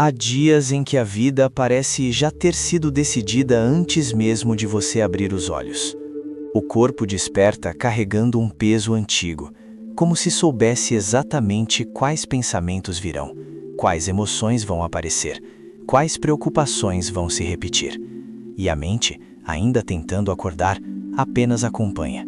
Há dias em que a vida parece já ter sido decidida antes mesmo de você abrir os olhos. O corpo desperta carregando um peso antigo, como se soubesse exatamente quais pensamentos virão, quais emoções vão aparecer, quais preocupações vão se repetir. E a mente, ainda tentando acordar, apenas acompanha.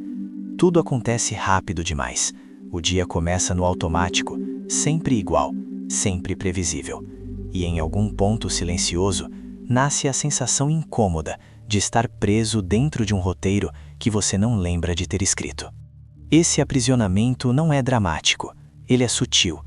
Tudo acontece rápido demais. O dia começa no automático, sempre igual, sempre previsível. E em algum ponto silencioso, nasce a sensação incômoda de estar preso dentro de um roteiro que você não lembra de ter escrito. Esse aprisionamento não é dramático, ele é sutil.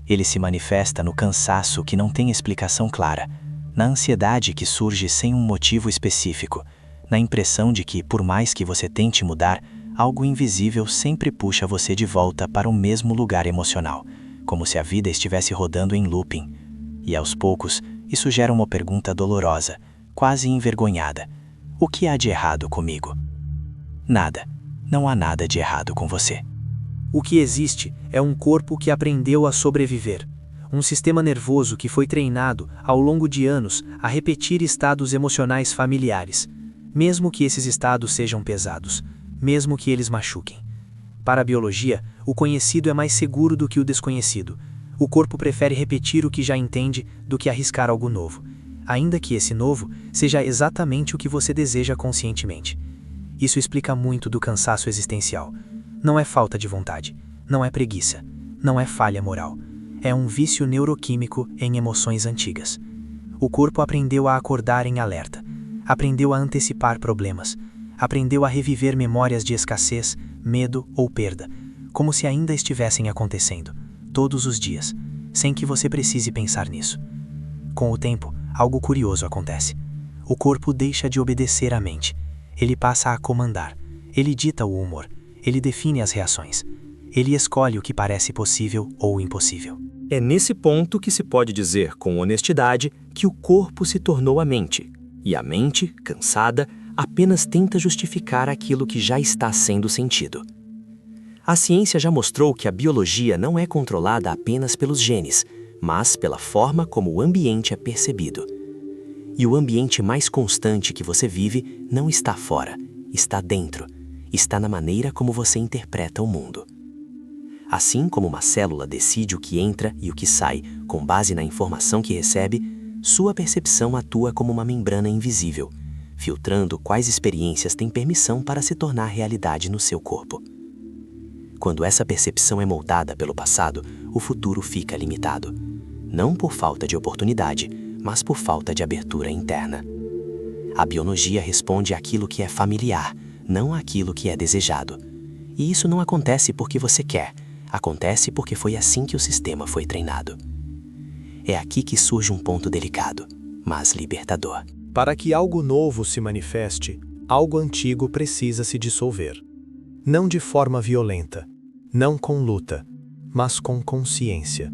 Ele se manifesta no cansaço que não tem explicação clara, na ansiedade que surge sem um motivo específico, na impressão de que, por mais que você tente mudar, algo invisível sempre puxa você de volta para o mesmo lugar emocional, como se a vida estivesse rodando em looping. E aos poucos, isso gera uma pergunta dolorosa, quase envergonhada. O que há de errado comigo? Nada. Não há nada de errado com você. O que existe é um corpo que aprendeu a sobreviver. Um sistema nervoso que foi treinado, ao longo de anos, a repetir estados emocionais familiares, mesmo que esses estados sejam pesados, mesmo que eles machuquem. Para a biologia, o conhecido é mais seguro do que o desconhecido. O corpo prefere repetir o que já entende do que arriscar algo novo, ainda que esse novo seja exatamente o que você deseja conscientemente. Isso explica muito do cansaço existencial. Não é falta de vontade, não é preguiça, não é falha moral. É um vício neuroquímico em emoções antigas. O corpo aprendeu a acordar em alerta, aprendeu a antecipar problemas, aprendeu a reviver memórias de escassez, medo ou perda, como se ainda estivessem acontecendo, todos os dias, sem que você precise pensar nisso. Com o tempo, algo curioso acontece. O corpo deixa de obedecer à mente. Ele passa a comandar. Ele dita o humor. Ele define as reações. Ele escolhe o que parece possível ou impossível. É nesse ponto que se pode dizer com honestidade que o corpo se tornou a mente. E a mente, cansada, apenas tenta justificar aquilo que já está sendo sentido. A ciência já mostrou que a biologia não é controlada apenas pelos genes, mas pela forma como o ambiente é percebido. E o ambiente mais constante que você vive não está fora, está dentro, está na maneira como você interpreta o mundo. Assim como uma célula decide o que entra e o que sai com base na informação que recebe, sua percepção atua como uma membrana invisível, filtrando quais experiências têm permissão para se tornar realidade no seu corpo. Quando essa percepção é moldada pelo passado, o futuro fica limitado. Não por falta de oportunidade, mas por falta de abertura interna. A biologia responde àquilo que é familiar, não àquilo que é desejado. E isso não acontece porque você quer, acontece porque foi assim que o sistema foi treinado. É aqui que surge um ponto delicado, mas libertador. Para que algo novo se manifeste, algo antigo precisa se dissolver. Não de forma violenta, não com luta, mas com consciência.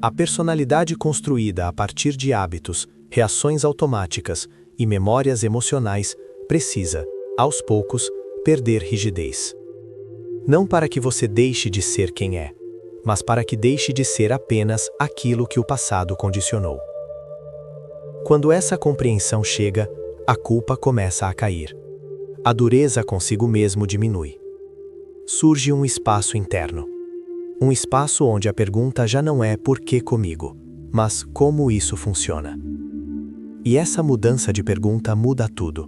A personalidade construída a partir de hábitos, reações automáticas e memórias emocionais precisa, aos poucos, perder rigidez. Não para que você deixe de ser quem é, mas para que deixe de ser apenas aquilo que o passado condicionou. Quando essa compreensão chega, a culpa começa a cair. A dureza consigo mesmo diminui. Surge um espaço interno. Um espaço onde a pergunta já não é por que comigo, mas como isso funciona. E essa mudança de pergunta muda tudo,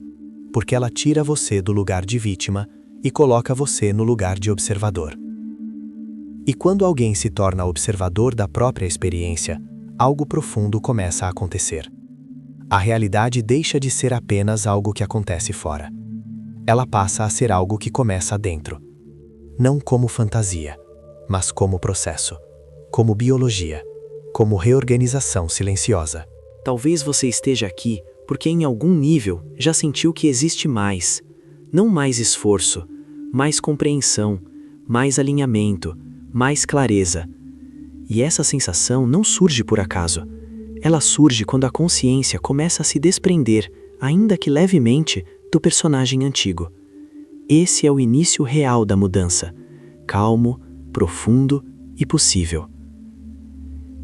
porque ela tira você do lugar de vítima e coloca você no lugar de observador. E quando alguém se torna observador da própria experiência, algo profundo começa a acontecer. A realidade deixa de ser apenas algo que acontece fora. Ela passa a ser algo que começa dentro. Não como fantasia, mas como processo, como biologia, como reorganização silenciosa. Talvez você esteja aqui porque em algum nível já sentiu que existe mais. Não mais esforço, mais compreensão, mais alinhamento, mais clareza. E essa sensação não surge por acaso. Ela surge quando a consciência começa a se desprender, ainda que levemente, do personagem antigo. Esse é o início real da mudança, calmo, profundo e possível.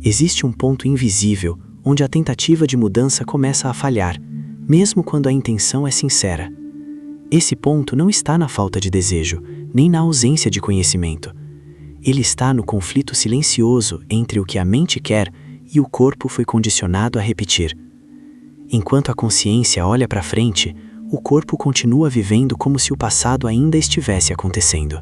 Existe um ponto invisível onde a tentativa de mudança começa a falhar, mesmo quando a intenção é sincera. Esse ponto não está na falta de desejo, nem na ausência de conhecimento. Ele está no conflito silencioso entre o que a mente quer e o corpo foi condicionado a repetir. Enquanto a consciência olha para frente, o corpo continua vivendo como se o passado ainda estivesse acontecendo.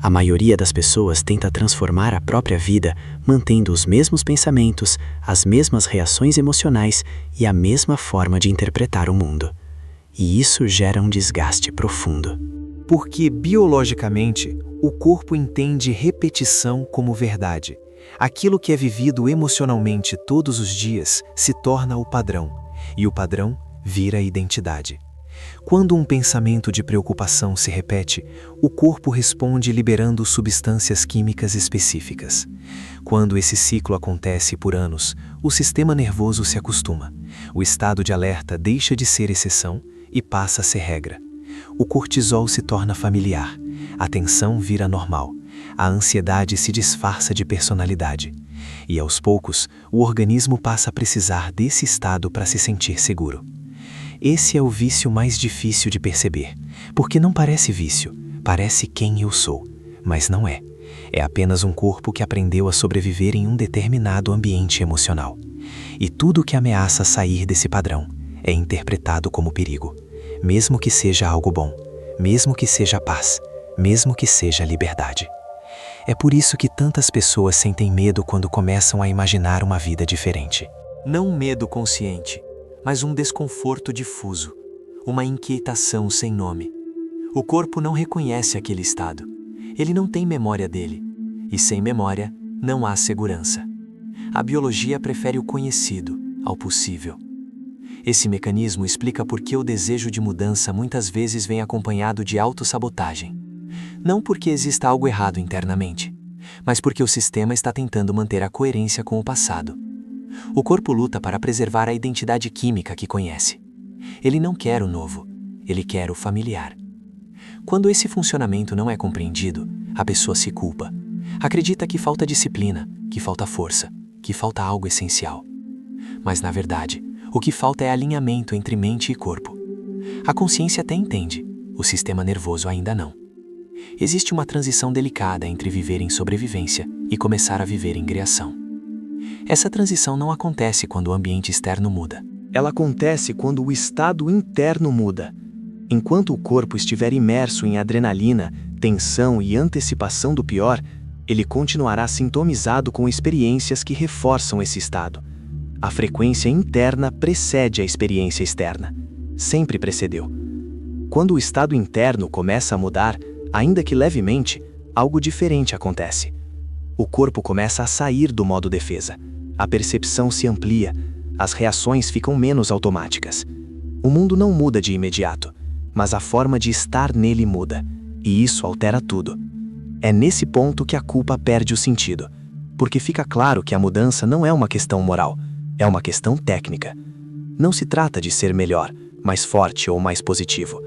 A maioria das pessoas tenta transformar a própria vida, mantendo os mesmos pensamentos, as mesmas reações emocionais e a mesma forma de interpretar o mundo. E isso gera um desgaste profundo. Porque, biologicamente, o corpo entende repetição como verdade. Aquilo que é vivido emocionalmente todos os dias se torna o padrão, e o padrão vira a identidade. Quando um pensamento de preocupação se repete, o corpo responde liberando substâncias químicas específicas. Quando esse ciclo acontece por anos, o sistema nervoso se acostuma. O estado de alerta deixa de ser exceção e passa a ser regra. O cortisol se torna familiar, a tensão vira normal, a ansiedade se disfarça de personalidade. E aos poucos, o organismo passa a precisar desse estado para se sentir seguro. Esse é o vício mais difícil de perceber, porque não parece vício, parece quem eu sou, mas não é. É apenas um corpo que aprendeu a sobreviver em um determinado ambiente emocional. E tudo que ameaça sair desse padrão é interpretado como perigo, mesmo que seja algo bom, mesmo que seja paz, mesmo que seja liberdade. É por isso que tantas pessoas sentem medo quando começam a imaginar uma vida diferente. Não um medo consciente, mas um desconforto difuso, uma inquietação sem nome. O corpo não reconhece aquele estado. Ele não tem memória dele. E sem memória, não há segurança. A biologia prefere o conhecido ao possível. Esse mecanismo explica por que o desejo de mudança muitas vezes vem acompanhado de autossabotagem. Não porque exista algo errado internamente, mas porque o sistema está tentando manter a coerência com o passado. O corpo luta para preservar a identidade química que conhece. Ele não quer o novo, ele quer o familiar. Quando esse funcionamento não é compreendido, a pessoa se culpa. Acredita que falta disciplina, que falta força, que falta algo essencial. Mas, na verdade, o que falta é alinhamento entre mente e corpo. A consciência até entende, o sistema nervoso ainda não. Existe uma transição delicada entre viver em sobrevivência e começar a viver em criação. Essa transição não acontece quando o ambiente externo muda. Ela acontece quando o estado interno muda. Enquanto o corpo estiver imerso em adrenalina, tensão e antecipação do pior, ele continuará sintomizado com experiências que reforçam esse estado. A frequência interna precede a experiência externa. Sempre precedeu. Quando o estado interno começa a mudar, ainda que levemente, algo diferente acontece. O corpo começa a sair do modo defesa. A percepção se amplia, as reações ficam menos automáticas. O mundo não muda de imediato, mas a forma de estar nele muda, e isso altera tudo. É nesse ponto que a culpa perde o sentido, porque fica claro que a mudança não é uma questão moral, é uma questão técnica. Não se trata de ser melhor, mais forte ou mais positivo.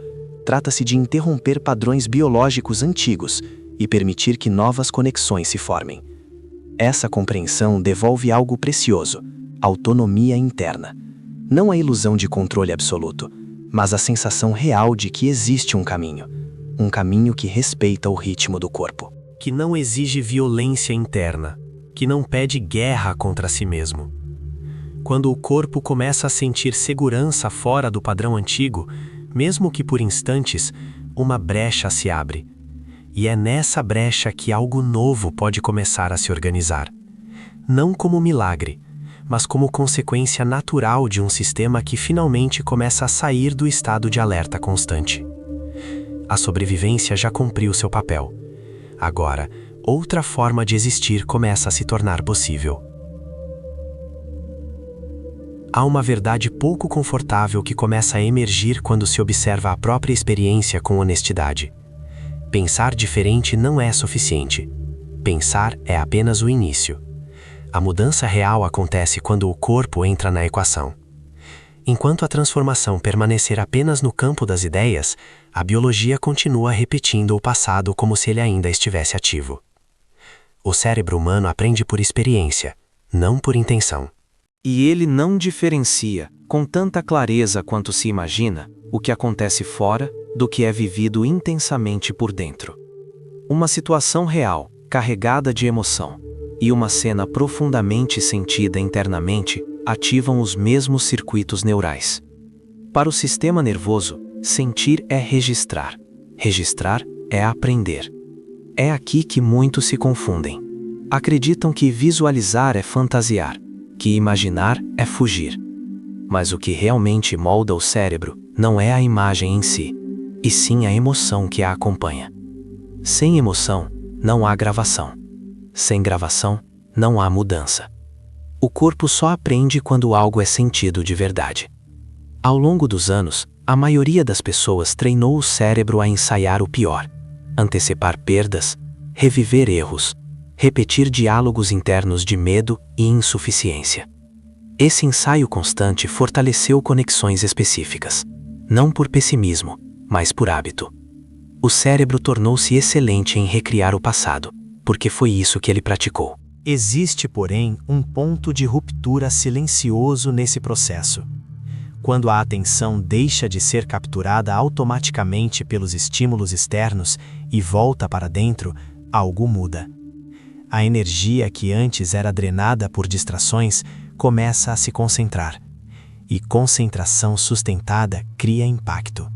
Trata-se de interromper padrões biológicos antigos e permitir que novas conexões se formem. Essa compreensão devolve algo precioso, autonomia interna. Não a ilusão de controle absoluto, mas a sensação real de que existe um caminho que respeita o ritmo do corpo. Que não exige violência interna, que não pede guerra contra si mesmo. Quando o corpo começa a sentir segurança fora do padrão antigo, mesmo que por instantes, uma brecha se abre. E é nessa brecha que algo novo pode começar a se organizar. Não como milagre, mas como consequência natural de um sistema que finalmente começa a sair do estado de alerta constante. A sobrevivência já cumpriu seu papel. Agora, outra forma de existir começa a se tornar possível. Há uma verdade pouco confortável que começa a emergir quando se observa a própria experiência com honestidade. Pensar diferente não é suficiente. Pensar é apenas o início. A mudança real acontece quando o corpo entra na equação. Enquanto a transformação permanecer apenas no campo das ideias, a biologia continua repetindo o passado como se ele ainda estivesse ativo. O cérebro humano aprende por experiência, não por intenção. E ele não diferencia, com tanta clareza quanto se imagina, o que acontece fora do que é vivido intensamente por dentro. Uma situação real, carregada de emoção, e uma cena profundamente sentida internamente ativam os mesmos circuitos neurais. Para o sistema nervoso, sentir é registrar. Registrar é aprender. É aqui que muitos se confundem. Acreditam que visualizar é fantasiar, que imaginar é fugir. Mas o que realmente molda o cérebro não é a imagem em si, e sim a emoção que a acompanha. Sem emoção, não há gravação. Sem gravação, não há mudança. O corpo só aprende quando algo é sentido de verdade. Ao longo dos anos, a maioria das pessoas treinou o cérebro a ensaiar o pior, antecipar perdas, reviver erros, repetir diálogos internos de medo e insuficiência. Esse ensaio constante fortaleceu conexões específicas, não por pessimismo, mas por hábito. O cérebro tornou-se excelente em recriar o passado, porque foi isso que ele praticou. Existe, porém, um ponto de ruptura silencioso nesse processo. Quando a atenção deixa de ser capturada automaticamente pelos estímulos externos e volta para dentro, algo muda. A energia que antes era drenada por distrações começa a se concentrar. E concentração sustentada cria impacto.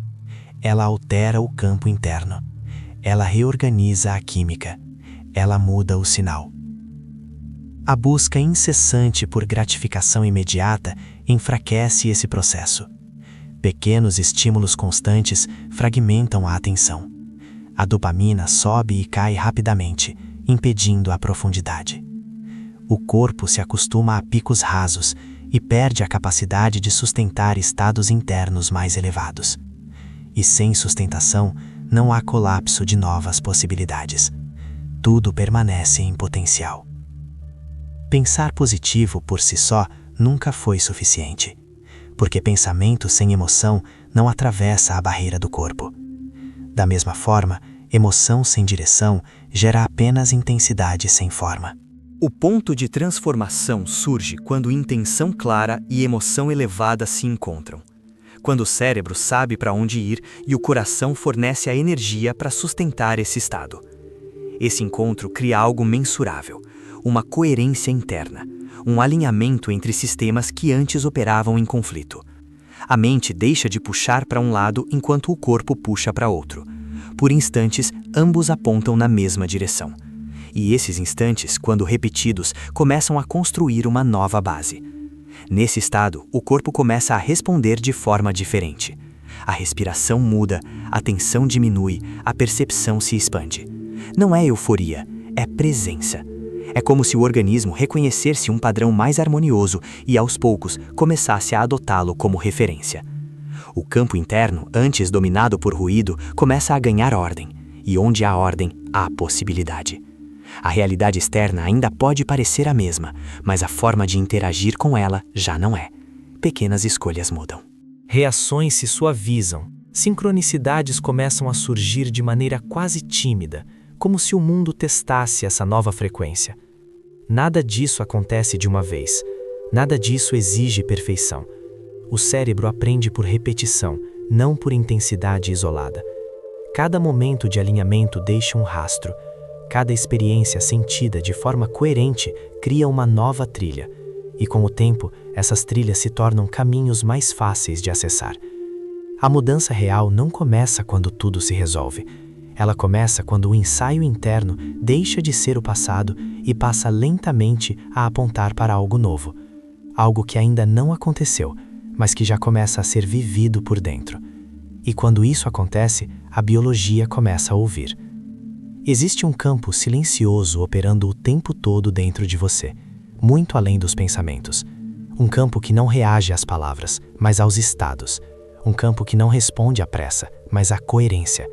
Ela altera o campo interno. Ela reorganiza a química. Ela muda o sinal. A busca incessante por gratificação imediata enfraquece esse processo. Pequenos estímulos constantes fragmentam a atenção. A dopamina sobe e cai rapidamente, impedindo a profundidade. O corpo se acostuma a picos rasos e perde a capacidade de sustentar estados internos mais elevados. E sem sustentação, não há colapso de novas possibilidades. Tudo permanece em potencial. Pensar positivo por si só nunca foi suficiente, porque pensamento sem emoção não atravessa a barreira do corpo. Da mesma forma, emoção sem direção gera apenas intensidade sem forma. O ponto de transformação surge quando intenção clara e emoção elevada se encontram. Quando o cérebro sabe para onde ir e o coração fornece a energia para sustentar esse estado. Esse encontro cria algo mensurável, uma coerência interna, um alinhamento entre sistemas que antes operavam em conflito. A mente deixa de puxar para um lado enquanto o corpo puxa para outro. Por instantes, ambos apontam na mesma direção. E esses instantes, quando repetidos, começam a construir uma nova base. Nesse estado, o corpo começa a responder de forma diferente. A respiração muda, a tensão diminui, a percepção se expande. Não é euforia, é presença. É como se o organismo reconhecesse um padrão mais harmonioso e, aos poucos, começasse a adotá-lo como referência. O campo interno, antes dominado por ruído, começa a ganhar ordem. E onde há ordem, há possibilidade. A realidade externa ainda pode parecer a mesma, mas a forma de interagir com ela já não é. Pequenas escolhas mudam. Reações se suavizam, sincronicidades começam a surgir de maneira quase tímida, como se o mundo testasse essa nova frequência. Nada disso acontece de uma vez, nada disso exige perfeição. O cérebro aprende por repetição, não por intensidade isolada. Cada momento de alinhamento deixa um rastro. Cada experiência sentida de forma coerente cria uma nova trilha, e com o tempo, essas trilhas se tornam caminhos mais fáceis de acessar. A mudança real não começa quando tudo se resolve. Ela começa quando o ensaio interno deixa de ser o passado e passa lentamente a apontar para algo novo. Algo que ainda não aconteceu, mas que já começa a ser vivido por dentro. E quando isso acontece, a biologia começa a ouvir. Existe um campo silencioso operando o tempo todo dentro de você, muito além dos pensamentos. Um campo que não reage às palavras, mas aos estados. Um campo que não responde à pressa, mas à coerência.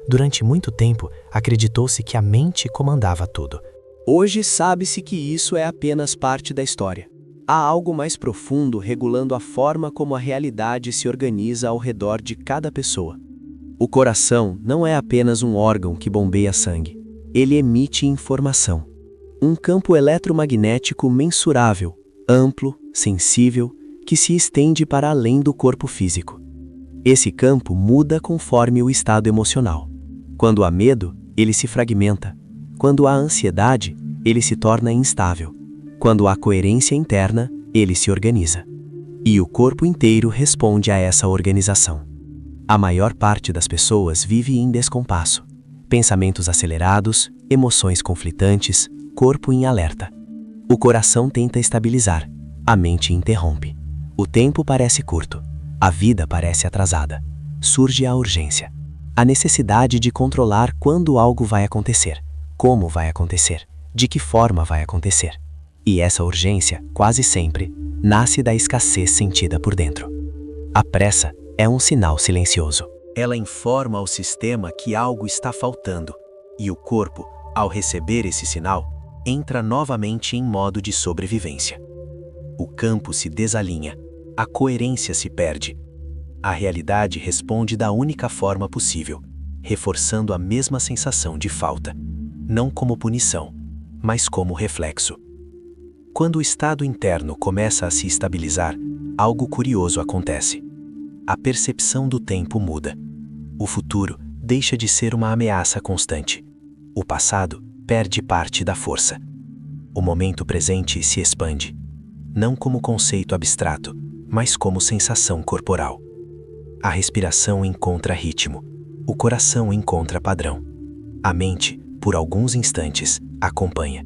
Durante muito tempo, acreditou-se que a mente comandava tudo. Hoje sabe-se que isso é apenas parte da história. Há algo mais profundo regulando a forma como a realidade se organiza ao redor de cada pessoa. O coração não é apenas um órgão que bombeia sangue. Ele emite informação. Um campo eletromagnético mensurável, amplo, sensível, que se estende para além do corpo físico. Esse campo muda conforme o estado emocional. Quando há medo, ele se fragmenta. Quando há ansiedade, ele se torna instável. Quando há coerência interna, ele se organiza. E o corpo inteiro responde a essa organização. A maior parte das pessoas vive em descompasso. Pensamentos acelerados, emoções conflitantes, corpo em alerta. O coração tenta estabilizar, a mente interrompe. O tempo parece curto, a vida parece atrasada. Surge a urgência, a necessidade de controlar quando algo vai acontecer, como vai acontecer, de que forma vai acontecer. E essa urgência, quase sempre, nasce da escassez sentida por dentro. A pressa é um sinal silencioso. Ela informa ao sistema que algo está faltando, e o corpo, ao receber esse sinal, entra novamente em modo de sobrevivência. O campo se desalinha, a coerência se perde. A realidade responde da única forma possível, reforçando a mesma sensação de falta, não como punição, mas como reflexo. Quando o estado interno começa a se estabilizar, algo curioso acontece. A percepção do tempo muda. O futuro deixa de ser uma ameaça constante. O passado perde parte da força. O momento presente se expande, não como conceito abstrato, mas como sensação corporal. A respiração encontra ritmo, o coração encontra padrão. A mente, por alguns instantes, acompanha.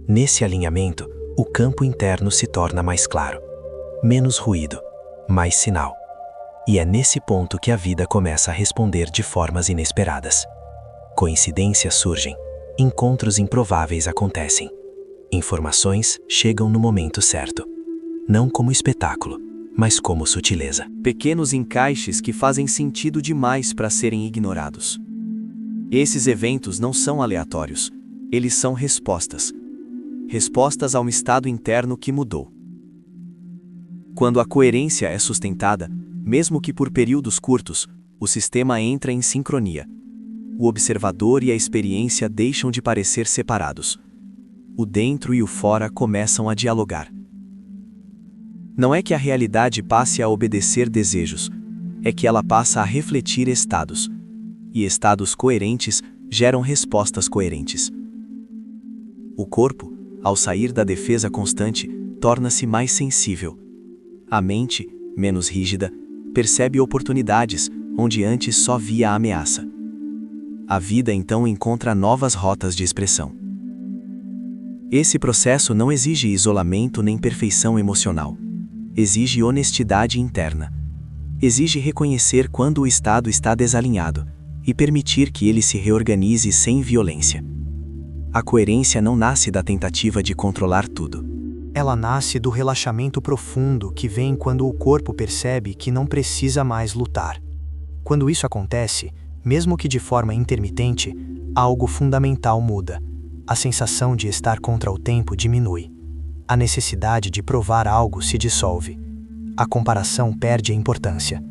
Nesse alinhamento, o campo interno se torna mais claro, menos ruído, mais sinal. E é nesse ponto que a vida começa a responder de formas inesperadas. Coincidências surgem, encontros improváveis acontecem. Informações chegam no momento certo, não como espetáculo, mas como sutileza. Pequenos encaixes que fazem sentido demais para serem ignorados. Esses eventos não são aleatórios, eles são respostas. Respostas a um estado interno que mudou. Quando a coerência é sustentada, mesmo que por períodos curtos, o sistema entra em sincronia. O observador e a experiência deixam de parecer separados. O dentro e o fora começam a dialogar. Não é que a realidade passe a obedecer desejos, é que ela passa a refletir estados. E estados coerentes geram respostas coerentes. O corpo, ao sair da defesa constante, torna-se mais sensível. A mente, menos rígida, percebe oportunidades onde antes só via a ameaça. A vida então encontra novas rotas de expressão. Esse processo não exige isolamento nem perfeição emocional. Exige honestidade interna. Exige reconhecer quando o estado está desalinhado e permitir que ele se reorganize sem violência. A coerência não nasce da tentativa de controlar tudo. Ela nasce do relaxamento profundo que vem quando o corpo percebe que não precisa mais lutar. Quando isso acontece, mesmo que de forma intermitente, algo fundamental muda. A sensação de estar contra o tempo diminui. A necessidade de provar algo se dissolve. A comparação perde a importância.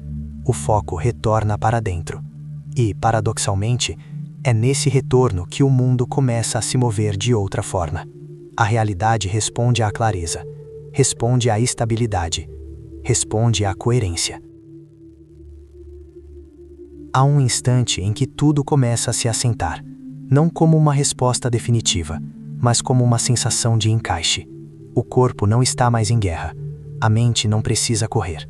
O foco retorna para dentro. E, paradoxalmente, é nesse retorno que o mundo começa a se mover de outra forma. A realidade responde à clareza, responde à estabilidade, responde à coerência. Há um instante em que tudo começa a se assentar, não como uma resposta definitiva, mas como uma sensação de encaixe. O corpo não está mais em guerra, a mente não precisa correr.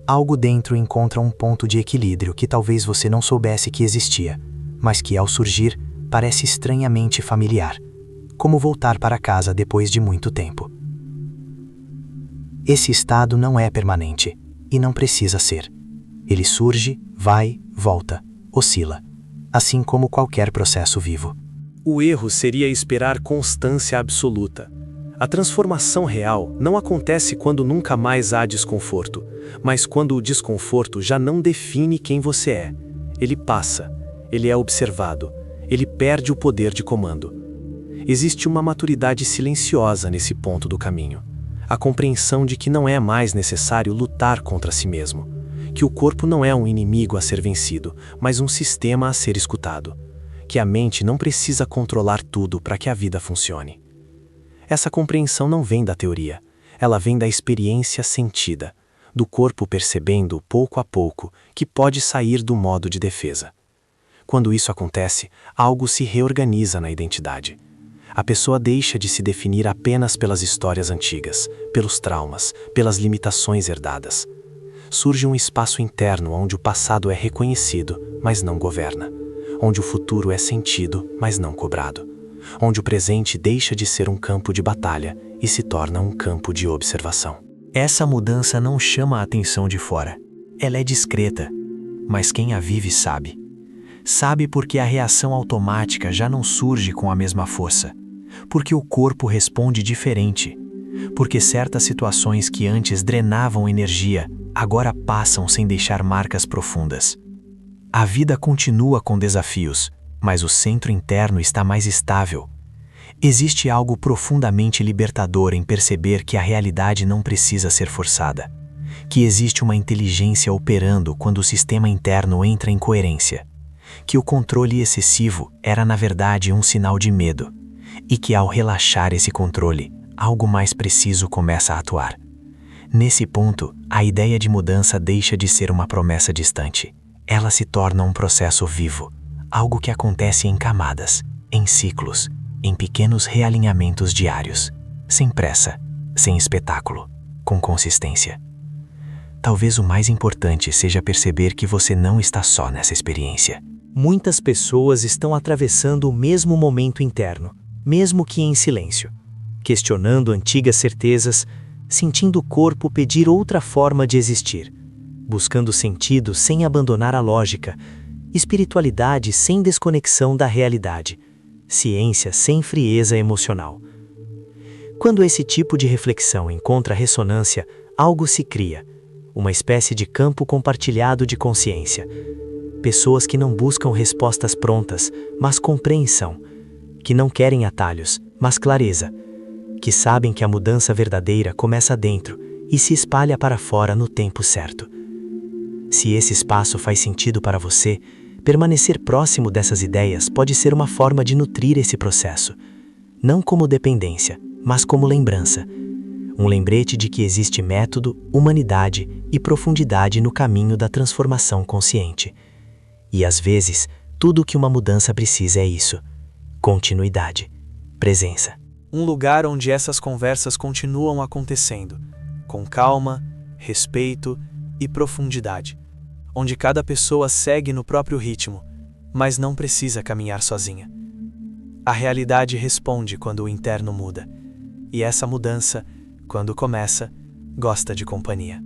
Algo dentro encontra um ponto de equilíbrio que talvez você não soubesse que existia, mas que ao surgir parece estranhamente familiar, como voltar para casa depois de muito tempo. Esse estado não é permanente, e não precisa ser. Ele surge, vai, volta, oscila, assim como qualquer processo vivo. O erro seria esperar constância absoluta. A transformação real não acontece quando nunca mais há desconforto, mas quando o desconforto já não define quem você é. Ele passa, ele é observado, ele perde o poder de comando. Existe uma maturidade silenciosa nesse ponto do caminho. A compreensão de que não é mais necessário lutar contra si mesmo, que o corpo não é um inimigo a ser vencido, mas um sistema a ser escutado, que a mente não precisa controlar tudo para que a vida funcione. Essa compreensão não vem da teoria, Ela vem da experiência sentida, do corpo percebendo pouco a pouco que pode sair do modo de defesa. Quando isso acontece, algo se reorganiza na identidade. A pessoa deixa de se definir apenas pelas histórias antigas, pelos traumas, pelas limitações herdadas. Surge um espaço interno onde o passado é reconhecido, mas não governa. Onde o futuro é sentido, mas não cobrado. Onde o presente deixa de ser um campo de batalha e se torna um campo de observação. Essa mudança não chama a atenção de fora. Ela é discreta, mas quem a vive sabe. Sabe porque a reação automática já não surge com a mesma força. Porque o corpo responde diferente. Porque certas situações que antes drenavam energia, agora passam sem deixar marcas profundas. A vida continua com desafios, mas o centro interno está mais estável. Existe algo profundamente libertador em perceber que a realidade não precisa ser forçada. Que existe uma inteligência operando quando o sistema interno entra em coerência. Que o controle excessivo era na verdade um sinal de medo. E que ao relaxar esse controle, algo mais preciso começa a atuar. Nesse ponto, a ideia de mudança deixa de ser uma promessa distante. Ela se torna um processo vivo, algo que acontece em camadas, em ciclos, em pequenos realinhamentos diários, sem pressa, sem espetáculo, com consistência. Talvez o mais importante seja perceber que você não está só nessa experiência. Muitas pessoas estão atravessando o mesmo momento interno, mesmo que em silêncio, questionando antigas certezas, sentindo o corpo pedir outra forma de existir, buscando sentido sem abandonar a lógica, espiritualidade sem desconexão da realidade, ciência sem frieza emocional. Quando esse tipo de reflexão encontra ressonância, algo se cria, uma espécie de campo compartilhado de consciência. Pessoas que não buscam respostas prontas, mas compreensão, que não querem atalhos, mas clareza, que sabem que a mudança verdadeira começa dentro e se espalha para fora no tempo certo. Se esse espaço faz sentido para você, permanecer próximo dessas ideias pode ser uma forma de nutrir esse processo, não como dependência, mas como lembrança. Um lembrete de que existe método, humanidade e profundidade no caminho da transformação consciente. E às vezes, tudo o que uma mudança precisa é isso: continuidade, presença. Um lugar onde essas conversas continuam acontecendo, com calma, respeito e profundidade, onde cada pessoa segue no próprio ritmo, mas não precisa caminhar sozinha. A realidade responde quando o interno muda, e essa mudança, quando começa, gosta de companhia.